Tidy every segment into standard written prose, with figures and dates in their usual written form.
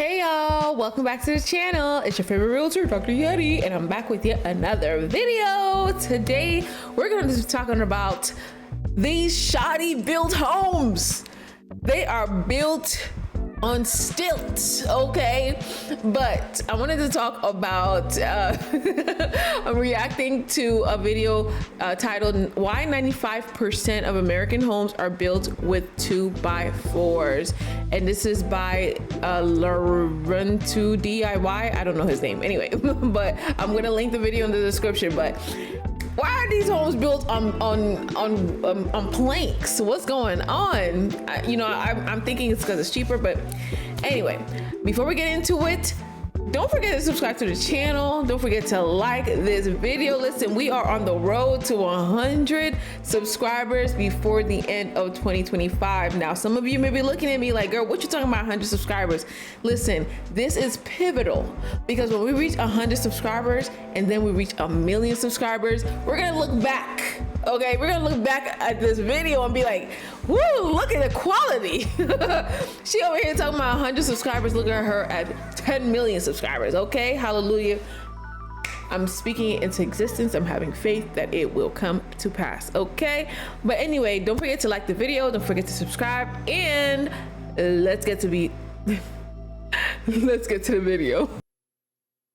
Hey y'all, welcome back to the channel. It's your favorite realtor, Dr. Yeti, and I'm back with yet another video. Today, we're going to be talking about these shoddy built homes. They are built on stilts, okay? But I wanted to talk about, I'm reacting to a video titled, Why 95% of American Homes Are Built with 2x4s. And this is by Laurento DIY. I don't know his name anyway, but I'm gonna link the video in the description. But why are these homes built on planks? What's going on? I'm thinking it's because it's cheaper, but anyway, before we get into it, don't forget to subscribe to the channel. Don't forget to like this video. Listen, we are on the road to 100 subscribers before the end of 2025. Now, some of you may be looking at me like, girl, what you talking about 100 subscribers? Listen, this is pivotal because when we reach 100 subscribers and then we reach 1 million subscribers, we're gonna look back. Okay, we're gonna look back at this video and be like, woo, look at the quality. She over here talking about 100 subscribers, look at her at 10 million subscribers, okay? Hallelujah. I'm speaking it into existence. I'm having faith that it will come to pass, okay? But anyway, don't forget to like the video, don't forget to subscribe, and let's get to the video.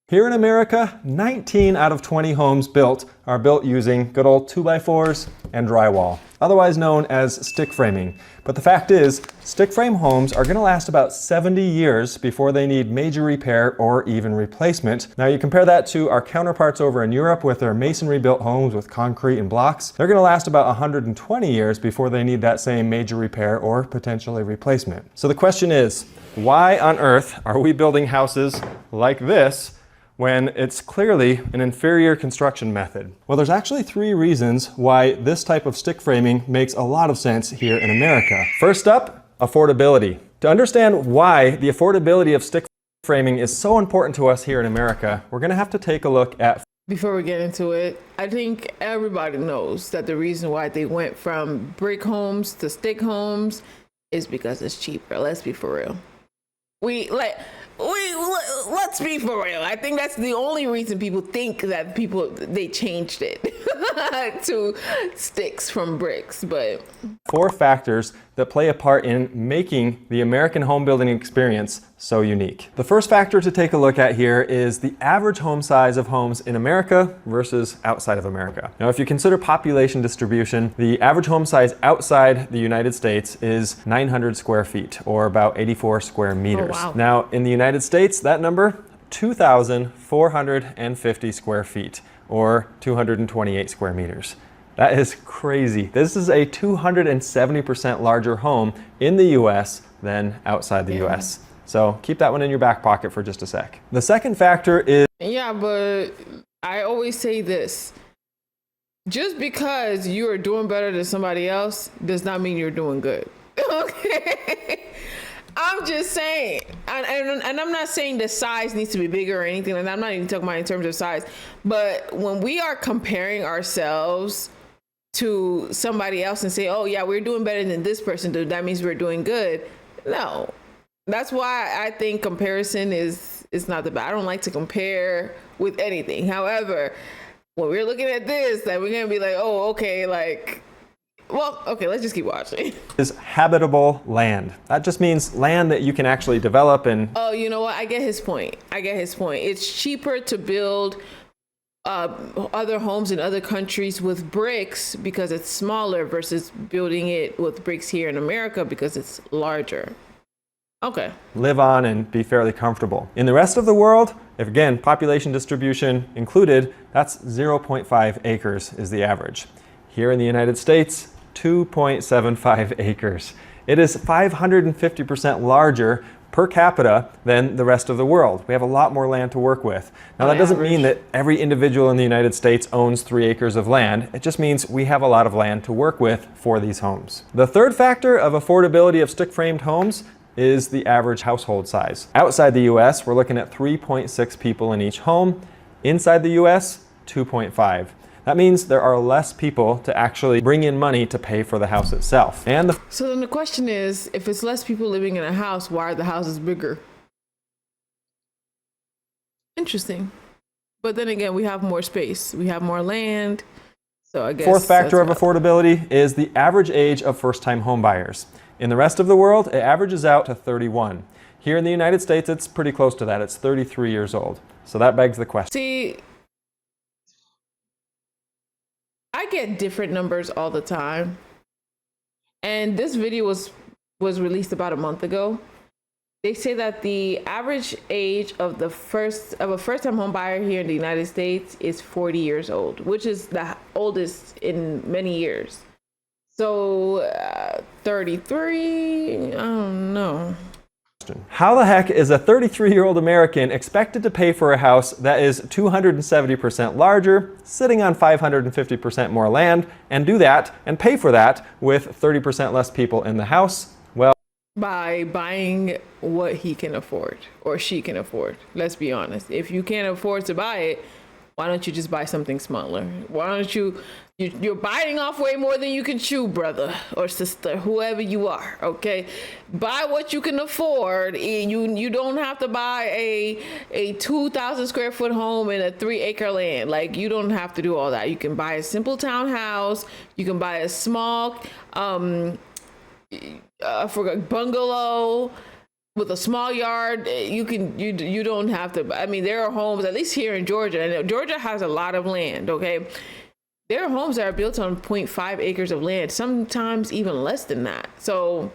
Here in America, 19 out of 20 homes built are built using good old 2x4s and drywall, otherwise known as stick framing. But the fact is, stick frame homes are gonna last about 70 years before they need major repair or even replacement. Now you compare that to our counterparts over in Europe with their masonry built homes with concrete and blocks. They're gonna last about 120 years before they need that same major repair or potentially replacement. So the question is, why on earth are we building houses like this when it's clearly an inferior construction method? Well, there's actually 3 reasons why this type of stick framing makes a lot of sense here in America. First up, affordability. To understand why the affordability of stick framing is so important to us here in America, we're gonna have to take a look at. Before we get into it, I think everybody knows that the reason why they went from brick homes to stick homes is because it's cheaper. Let's be for real. Let's be for real. I think that's the only reason people think that they changed it to sticks from bricks. But 4 factors that play a part in making the American home building experience so unique. The first factor to take a look at here is the average home size of homes in America versus outside of America. Now, if you consider population distribution, the average home size outside the United States is 900 square feet, or about 84 square meters. Oh, wow. Now, in the United States, that number, 2,450 square feet, or 228 square meters. That is crazy. This is a 270% larger home in the US than outside the US. So keep that one in your back pocket for just a sec. The second factor is... Yeah, but I always say this. Just because you are doing better than somebody else does not mean you're doing good. Okay? I'm just saying, and I'm not saying the size needs to be bigger or anything like that. I'm not even talking about in terms of size. But when we are comparing ourselves to somebody else and say, oh yeah, we're doing better than this person, that means we're doing good. No, that's why I think comparison is not the best. I don't like to compare with anything. However, when we're looking at this, that we're gonna be like, oh, okay, like, well, okay, let's just keep watching. Is habitable land. That just means land that you can actually develop and... Oh, you know what? I get his point. It's cheaper to build other homes in other countries with bricks because it's smaller versus building it with bricks here in America because it's larger. Okay. Live on and be fairly comfortable. In the rest of the world, if again, population distribution included, that's 0.5 acres is the average. Here in the United States, 2.75 acres. It is 550% larger per capita than the rest of the world. We have a lot more land to work with. Now that doesn't mean that every individual in the United States owns 3 acres of land. It just means we have a lot of land to work with for these homes. The third factor of affordability of stick-framed homes is the average household size. Outside the US, we're looking at 3.6 people in each home. Inside the US, 2.5. That means there are less people to actually bring in money to pay for the house itself. So then the question is, if it's less people living in a house, why are the houses bigger? Interesting. But then again, we have more space. We have more land. So I guess Fourth factor of affordability is the average age of first-time home buyers. In the rest of the world, it averages out to 31. Here in the United States, it's pretty close to that. It's 33 years old. So that begs the question. See, I get different numbers all the time. And this video was released about a month ago. They say that the average age of a first-time home buyer here in the United States is 40 years old, which is the oldest in many years. So 33, I don't know. How the heck is a 33-year-old American expected to pay for a house that is 270% larger, sitting on 550% more land, and do that and pay for that with 30% less people in the house? Well, by buying what he can afford or she can afford. Let's be honest. If you can't afford to buy it, why don't you just buy something smaller? Why don't you're biting off way more than you can chew, brother or sister, whoever you are, okay? Buy what you can afford. You don't have to buy a 2,000 square foot home in a 3-acre land. Like, you don't have to do all that. You can buy a simple townhouse. You can buy a small, bungalow with a small yard. You don't have to. I mean, there are homes, at least here in Georgia, and Georgia has a lot of land, okay? There are homes that are built on 0.5 acres of land, sometimes even less than that. So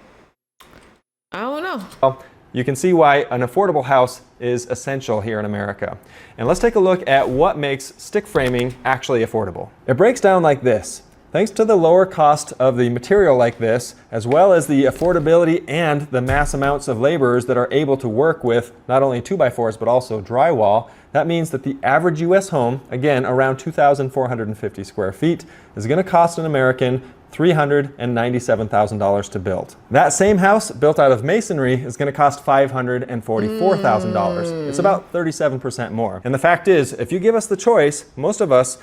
I don't know. Well, you can see why an affordable house is essential here in America. And let's take a look at what makes stick framing actually affordable. It breaks down like this. Thanks to the lower cost of the material like this, as well as the affordability and the mass amounts of laborers that are able to work with not only 2x4s but also drywall, that means that the average US home, again around 2,450 square feet, is going to cost an American $397,000 to build. That same house built out of masonry is going to cost $544,000. It's about 37% more. And the fact is, if you give us the choice, most of us,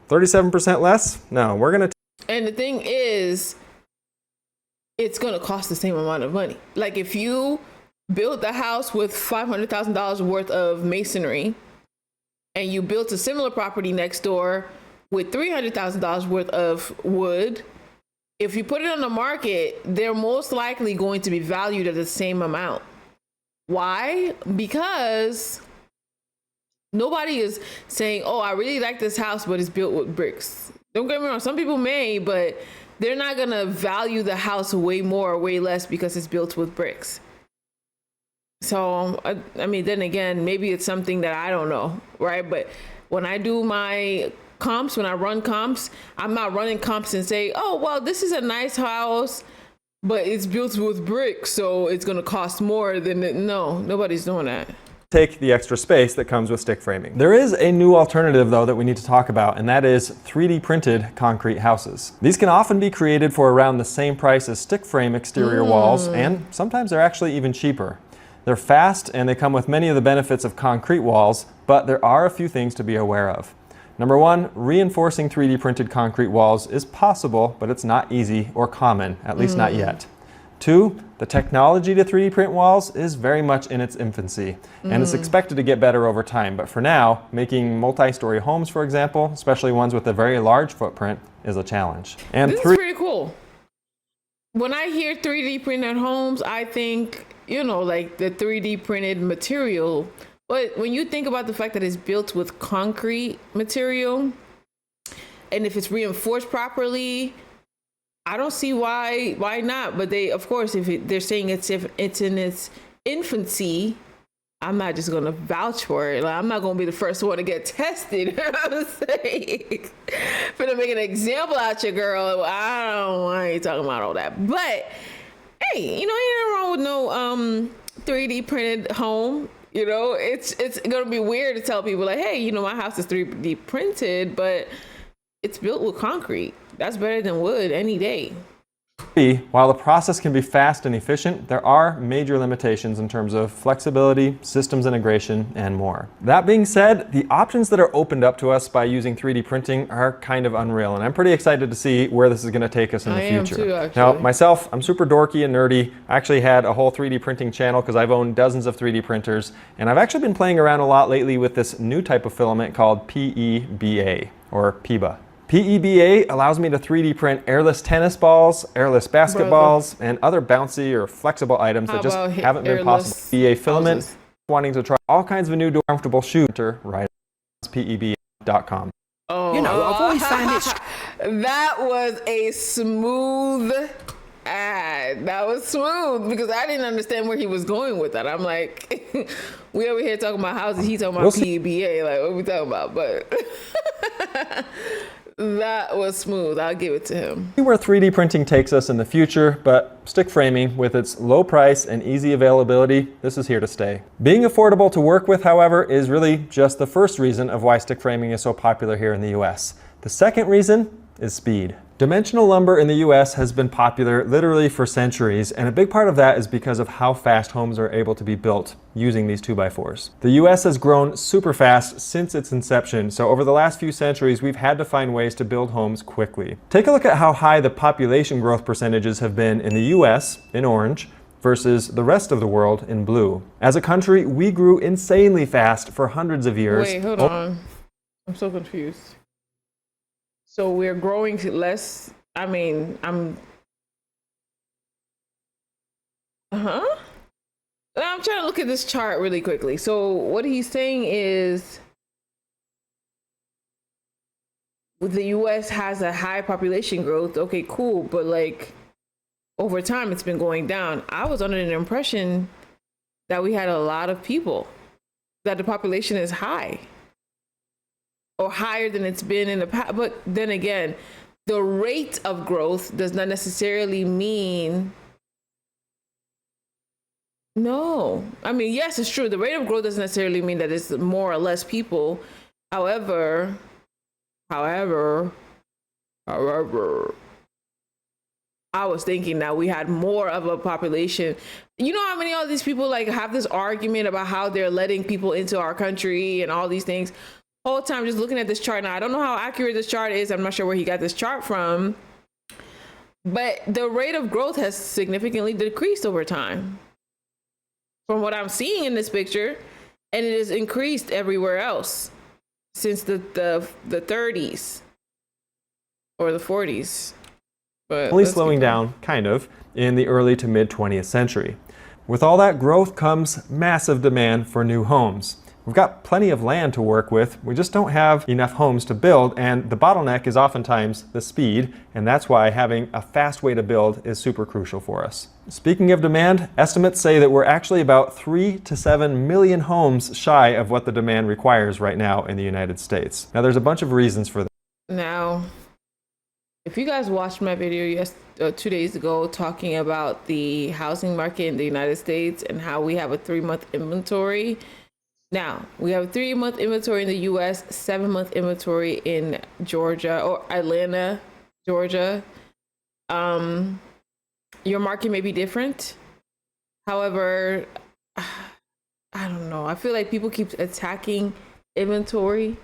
37% less? No, we're going to. And the thing is, it's going to cost the same amount of money. Like, if you built a house with $500,000 worth of masonry and you built a similar property next door with $300,000 worth of wood, if you put it on the market, they're most likely going to be valued at the same amount. Why? Because nobody is saying, oh, I really like this house, but it's built with bricks. Don't get me wrong, some people may, but they're not going to value the house way more or way less because it's built with bricks. So, I mean, then again, maybe it's something that I don't know, right? But when I do my comps, when I run comps, I'm not running comps and say, oh, well, this is a nice house, but it's built with bricks, so it's going to cost more than it. No, nobody's doing that. Take the extra space that comes with stick framing. There is a new alternative though that we need to talk about, and that is 3D printed concrete houses. These can often be created for around the same price as stick frame exterior walls, and sometimes they're actually even cheaper. They're fast and they come with many of the benefits of concrete walls, but there are a few things to be aware of. Number one, reinforcing 3D printed concrete walls is possible, but it's not easy or common, at least not yet. Two, the technology to 3D print walls is very much in its infancy, and it's expected to get better over time. But for now, making multi-story homes, for example, especially ones with a very large footprint, is a challenge. And this is pretty cool. When I hear 3D printed homes, I think, you know, like the 3D printed material. But when you think about the fact that it's built with concrete material, and if it's reinforced properly, I don't see why not. But they, of course, they're saying it's in its infancy, I'm not just gonna vouch for it. Like, I'm not gonna be the first one to get tested. You know what I'm saying? Finna make an example out your girl. I ain't talking about all that. But hey, you know, ain't nothing wrong with no 3D printed home. You know, it's gonna be weird to tell people like, hey, you know, my house is 3D printed, but it's built with concrete. That's better than wood any day. While the process can be fast and efficient, there are major limitations in terms of flexibility, systems integration, and more. That being said, the options that are opened up to us by using 3D printing are kind of unreal, and I'm pretty excited to see where this is going to take us in the future. Too, actually. Now, myself, I'm super dorky and nerdy. I actually had a whole 3D printing channel because I've owned dozens of 3D printers, and I've actually been playing around a lot lately with this new type of filament called PEBA, or PEBA. PEBA allows me to 3D print airless tennis balls, airless basketballs, and other bouncy or flexible items that just haven't been possible. PEBA filament, wanting to try all kinds of new comfortable shoe printer right at PEBA.com. Oh, I've always found it. That was a smooth ad. That was smooth because I didn't understand where he was going with that. I'm like, we over here talking about houses, he talking about PEBA. Like, what are we talking about? But that was smooth. I'll give it to him. See where 3D printing takes us in the future, but stick framing, with its low price and easy availability, this is here to stay. Being affordable to work with, however, is really just the first reason of why stick framing is so popular here in the US. The second reason is speed. Dimensional lumber in the US has been popular literally for centuries, and a big part of that is because of how fast homes are able to be built using these 2x4s. The US has grown super fast since its inception, so over the last few centuries we've had to find ways to build homes quickly. Take a look at how high the population growth percentages have been in the US, in orange, versus the rest of the world in blue. As a country, we grew insanely fast for hundreds of years. Wait, hold on. I'm so confused. So we're growing less. I mean, I'm trying to look at this chart really quickly. So what he's saying is the US has a high population growth. Okay, cool. But like over time, it's been going down. I was under the impression that we had a lot of people, that the population is high. Or higher than it's been in the past. But then again, the rate of growth does not necessarily mean. No. I mean, yes, it's true. The rate of growth doesn't necessarily mean that it's more or less people. However, I was thinking that we had more of a population. You know how many of these people like have this argument about how they're letting people into our country and all these things? Whole time just looking at this chart. Now I don't know how accurate this chart is. I'm not sure where he got this chart from, but the rate of growth has significantly decreased over time from what I'm seeing in this picture, and it has increased everywhere else since the 30s or the 40s. But only slowing down, kind of, in the early to mid 20th century. With all that growth comes massive demand for new homes. We've got plenty of land to work with, we just don't have enough homes to build, and the bottleneck is oftentimes the speed, and that's why having a fast way to build is super crucial for us. Speaking of demand, estimates say that we're actually about 3 to 7 million homes shy of what the demand requires right now in the United States. Now there's a bunch of reasons for that. Now, if you guys watched my video 2 days ago talking about the housing market in the United States and how we have a 3-month inventory. Now, we have a 3-month inventory in the US, 7-month inventory in Georgia or Atlanta, Georgia. Your market may be different. However, I don't know. I feel like people keep attacking inventory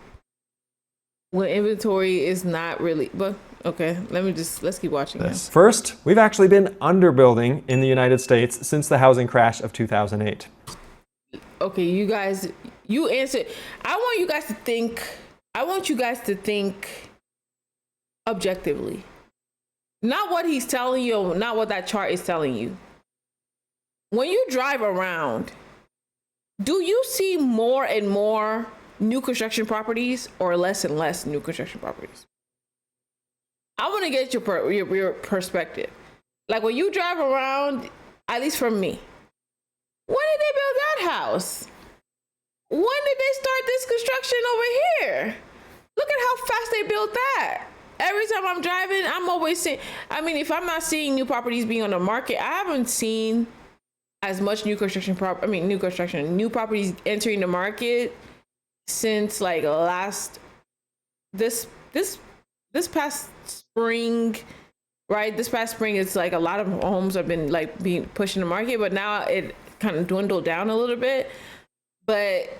when inventory is not really, but okay, let's keep watching this. First, we've actually been underbuilding in the United States since the housing crash of 2008. Okay, you guys, you answered. I want you guys to think objectively. Not what he's telling you, not what that chart is telling you. When you drive around, do you see more and more new construction properties or less and less new construction properties? I want to get your perspective. Like when you drive around, at least from me, when did they build that house? When did they start this construction over here? Look at how fast they built that. Every time I'm driving, I'm always seeing, I mean, if I'm not seeing new properties being on the market, I haven't seen as much new properties entering the market since like this past spring right? This past spring, it's like a lot of homes have been like being pushed in the market, but now it kind of dwindled down a little bit. But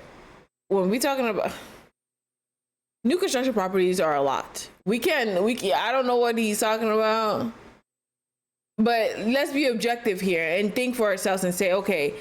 when we talking about new construction properties are a lot. I don't know what he's talking about, but let's be objective here and think for ourselves and say, okay,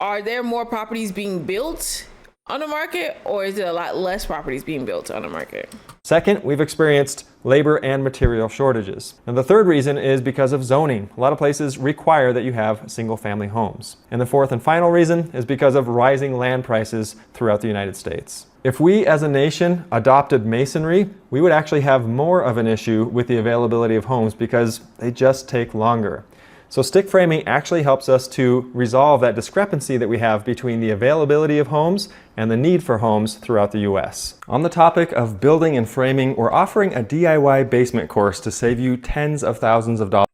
are there more properties being built on the market, or is it a lot less properties being built on the market? Second, we've experienced labor and material shortages. And the third reason is because of zoning. A lot of places require that you have single-family homes. And the fourth and final reason is because of rising land prices throughout the United States. If we as a nation adopted masonry, we would actually have more of an issue with the availability of homes because they just take longer. So stick framing actually helps us to resolve that discrepancy that we have between the availability of homes and the need for homes throughout the US. On the topic of building and framing, we're offering a DIY basement course to save you tens of thousands of dollars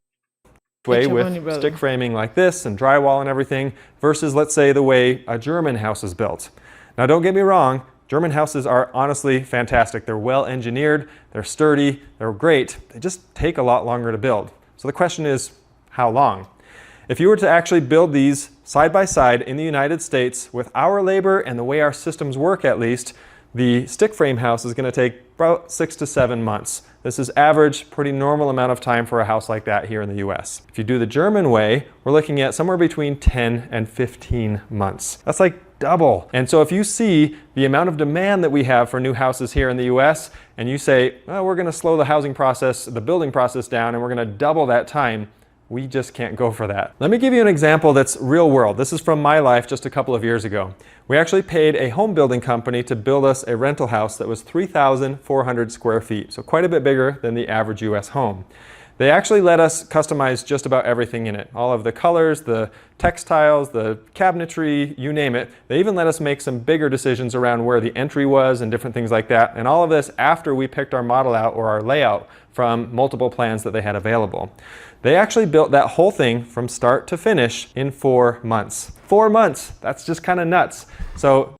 with stick framing like this and drywall and everything versus, let's say, the way a German house is built. Now, don't get me wrong, German houses are honestly fantastic. They're well engineered, they're sturdy, they're great. They just take a lot longer to build. So the question is, how long? If you were to actually build these side by side in the United States with our labor and the way our systems work, at least, the stick frame house is going to take about 6 to 7 months. This is average, pretty normal amount of time for a house like that here in the US. If you do the German way, we're looking at somewhere between 10 and 15 months. That's like double. And so if you see the amount of demand that we have for new houses here in the US, and you say, well, we're going to slow the housing process, the building process down, and we're going to double that time, we just can't go for that. Let me give you an example that's real world. This is from my life just a couple of years ago. We actually paid a home building company to build us a rental house that was 3,400 square feet, so quite a bit bigger than the average US home. They actually let us customize just about everything in it. All of the colors, the textiles, the cabinetry, you name it. They even let us make some bigger decisions around where the entry was and different things like that. And all of this after we picked our model out or our layout from multiple plans that they had available. They actually built that whole thing from start to finish in 4 months. 4 months, that's just kind of nuts. So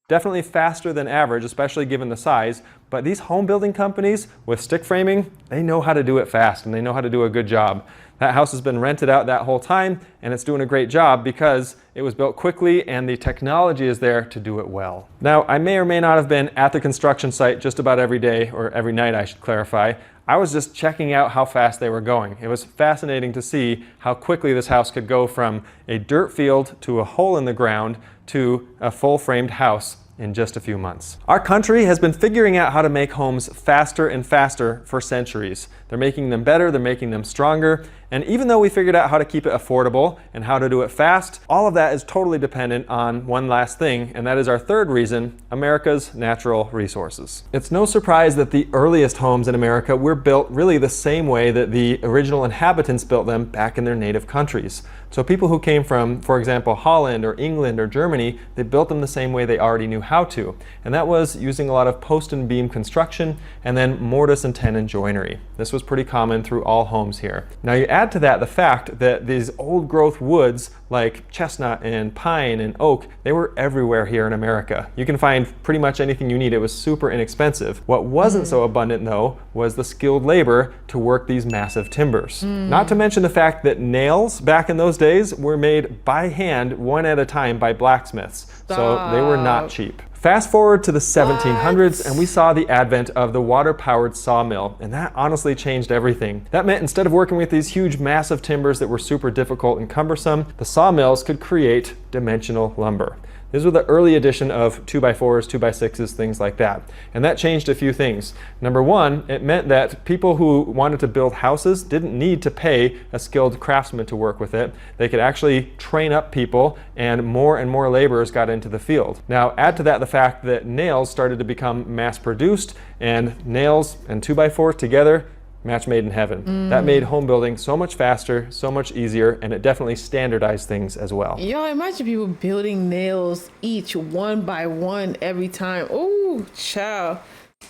definitely faster than average, especially given the size, but these home building companies with stick framing, they know how to do it fast and they know how to do a good job. That house has been rented out that whole time and it's doing a great job because it was built quickly and the technology is there to do it well. Now, I may or may not have been at the construction site just about every day, or every night I should clarify. I was just checking out how fast they were going. It was fascinating to see how quickly this house could go from a dirt field to a hole in the ground to a full framed house in just a few months. Our country has been figuring out how to make homes faster and faster for centuries. They're making them better, they're making them stronger, and even though we figured out how to keep it affordable and how to do it fast, all of that is totally dependent on one last thing, and that is our third reason, America's natural resources. It's no surprise that the earliest homes in America were built really the same way that the original inhabitants built them back in their native countries. So people who came from, for example, Holland or England or Germany, they built them the same way they already knew how to. And that was using a lot of post and beam construction and then mortise and tenon joinery. This was pretty common through all homes here. Now you add to that the fact that these old growth woods like chestnut and pine and oak, they were everywhere here in America. You can find pretty much anything you need. It was super inexpensive. What wasn't so abundant though was the skilled labor to work these massive timbers. Not to mention the fact that nails back in those days were made by hand, one at a time, by blacksmiths. So they were not cheap. Fast forward to the 1700s and we saw the advent of the water-powered sawmill, and that honestly changed everything. That meant instead of working with these huge massive timbers that were super difficult and cumbersome, the sawmills could create dimensional lumber. These were the early edition of 2x4s, 2x6s, things like that. And that changed a few things. Number one, it meant that people who wanted to build houses didn't need to pay a skilled craftsman to work with it. They could actually train up people and more laborers got into the field. Now add to that the fact that nails started to become mass produced, and nails and 2x4s together, match made in heaven. That made home building so much faster, so much easier, and it definitely standardized things as well. Yo, imagine people building nails each one by one every time. Ooh, child,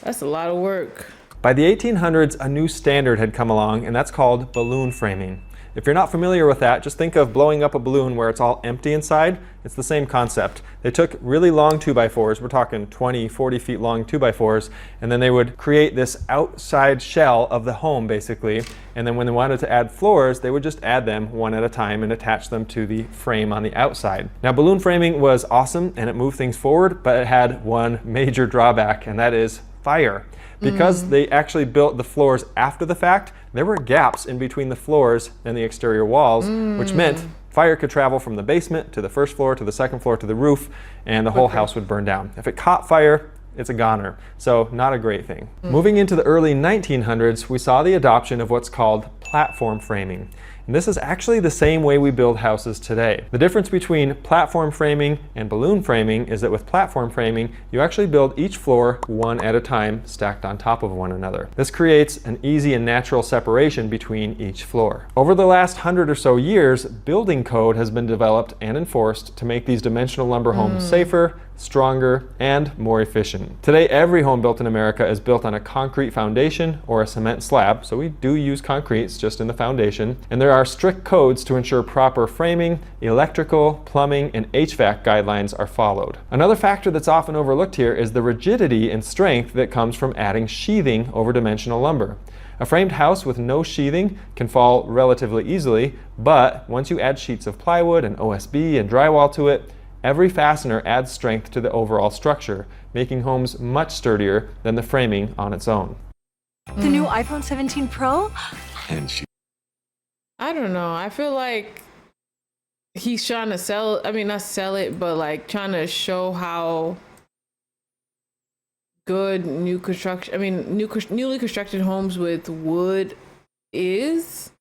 that's a lot of work. By the 1800s, a new standard had come along, and that's called balloon framing. If you're not familiar with that, just think of blowing up a balloon where it's all empty inside. It's the same concept. They took really long 2x4s, we're talking 20, 40 feet long 2x4s, and then they would create this outside shell of the home basically. And then when they wanted to add floors, they would just add them one at a time and attach them to the frame on the outside. Now, balloon framing was awesome and it moved things forward, but it had one major drawback, and that is fire. Because they actually built the floors after the fact, there were gaps in between the floors and the exterior walls, which meant fire could travel from the basement to the first floor to the second floor to the roof, and the whole house would burn down. If it caught fire, it's a goner. So not a great thing. Moving into the early 1900s, we saw the adoption of what's called platform framing. And this is actually the same way we build houses today. The difference between platform framing and balloon framing is that with platform framing, you actually build each floor one at a time, stacked on top of one another. This creates an easy and natural separation between each floor. Over the last 100 or so years, building code has been developed and enforced to make these dimensional lumber homes safer, stronger, and more efficient. Today, every home built in America is built on a concrete foundation or a cement slab, so we do use concrete, it's just in the foundation. And there are strict codes to ensure proper framing, electrical, plumbing, and HVAC guidelines are followed. Another factor that's often overlooked here is the rigidity and strength that comes from adding sheathing over dimensional lumber. A framed house with no sheathing can fall relatively easily, but once you add sheets of plywood and OSB and drywall to it, every fastener adds strength to the overall structure, making homes much sturdier than the framing on its own. The new iPhone 17 Pro? I don't know. I feel like he's trying to sell, I mean, not sell it, but like trying to show how good new construction, I mean, newly constructed homes with wood is.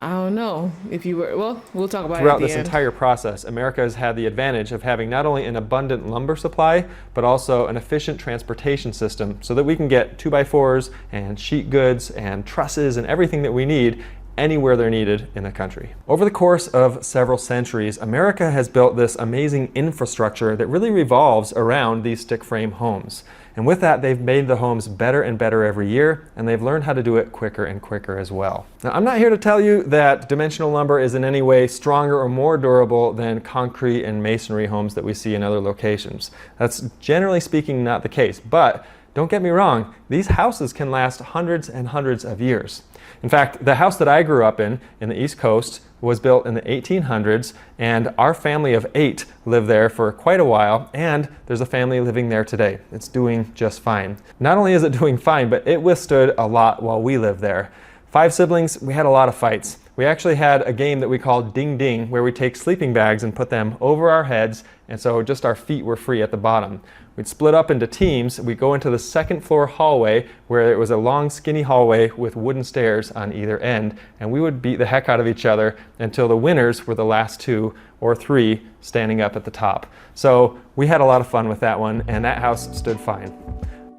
I don't know if you were, well, we'll talk about it Throughout at the this end. entire process, America has had the advantage of having not only an abundant lumber supply, but also an efficient transportation system so that we can get 2x4s and sheet goods and trusses and everything that we need anywhere they're needed in the country. Over the course of several centuries, America has built this amazing infrastructure that really revolves around these stick frame homes. And with that, they've made the homes better and better every year, and they've learned how to do it quicker and quicker as well. Now, I'm not here to tell you that dimensional lumber is in any way stronger or more durable than concrete and masonry homes that we see in other locations. That's generally speaking not the case, but don't get me wrong, these houses can last hundreds and hundreds of years. In fact, the house that I grew up in the East Coast, was built in the 1800s, and our family of 8 lived there for quite a while, and there's a family living there today. It's doing just fine. Not only is it doing fine, but it withstood a lot while we lived there. 5 siblings, we had a lot of fights. We actually had a game that we called Ding Ding, where we take sleeping bags and put them over our heads, and so just our feet were free at the bottom. We'd split up into teams. We'd go into the second floor hallway, where it was a long, skinny hallway with wooden stairs on either end, and we would beat the heck out of each other until the winners were the last 2 or 3 standing up at the top. So we had a lot of fun with that one, and that house stood fine.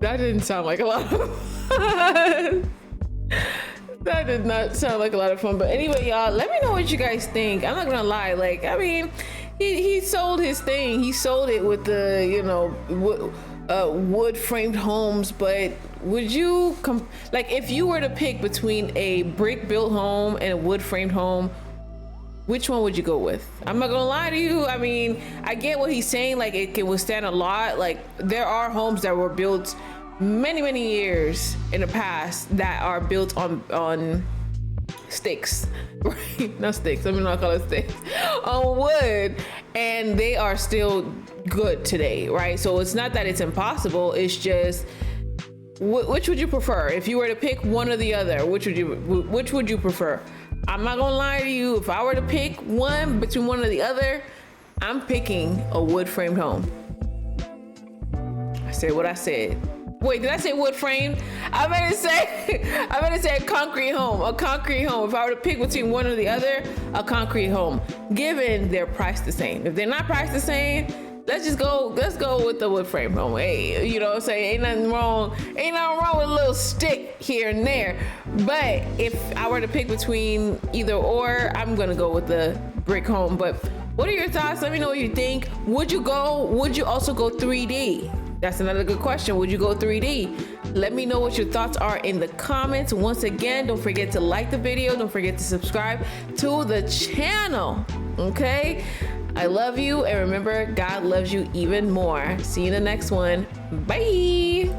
That didn't sound like a lot of fun. That did not sound like a lot of fun. But anyway, y'all, let me know what you guys think. I'm not gonna lie. Like, I mean, he sold his thing. He sold it with the, you know, wood framed homes. But would you, like, if you were to pick between a brick built home and a wood framed home, which one would you go with? I'm not gonna lie to you. I mean, I get what he's saying. Like, it can withstand a lot. Like, there are homes that were built many years in the past that are built on sticks, right? Not sticks, let me not call it sticks, on wood, and they are still good today, right? So it's not that it's impossible, it's just which would you prefer? If you were to pick one or the other, which would you prefer? I'm not gonna lie to you, if I were to pick one between one or the other, I'm picking a wood framed home. I said what I said. Wait, did I say wood framed? I meant to say a concrete home. A concrete home. If I were to pick between one or the other, a concrete home. Given they're priced the same. If they're not priced the same, let's go with the wood frame home. Hey, you know what I'm saying? Ain't nothing wrong with a little stick here and there. But if I were to pick between either or, I'm gonna go with the brick home. But what are your thoughts? Let me know what you think. Would you also go 3D? That's another good question. Would you go 3D? Let me know what your thoughts are in the comments. Once again, don't forget to like the video. Don't forget to subscribe to the channel. Okay? I love you, and remember, God loves you even more. See you in the next one. Bye.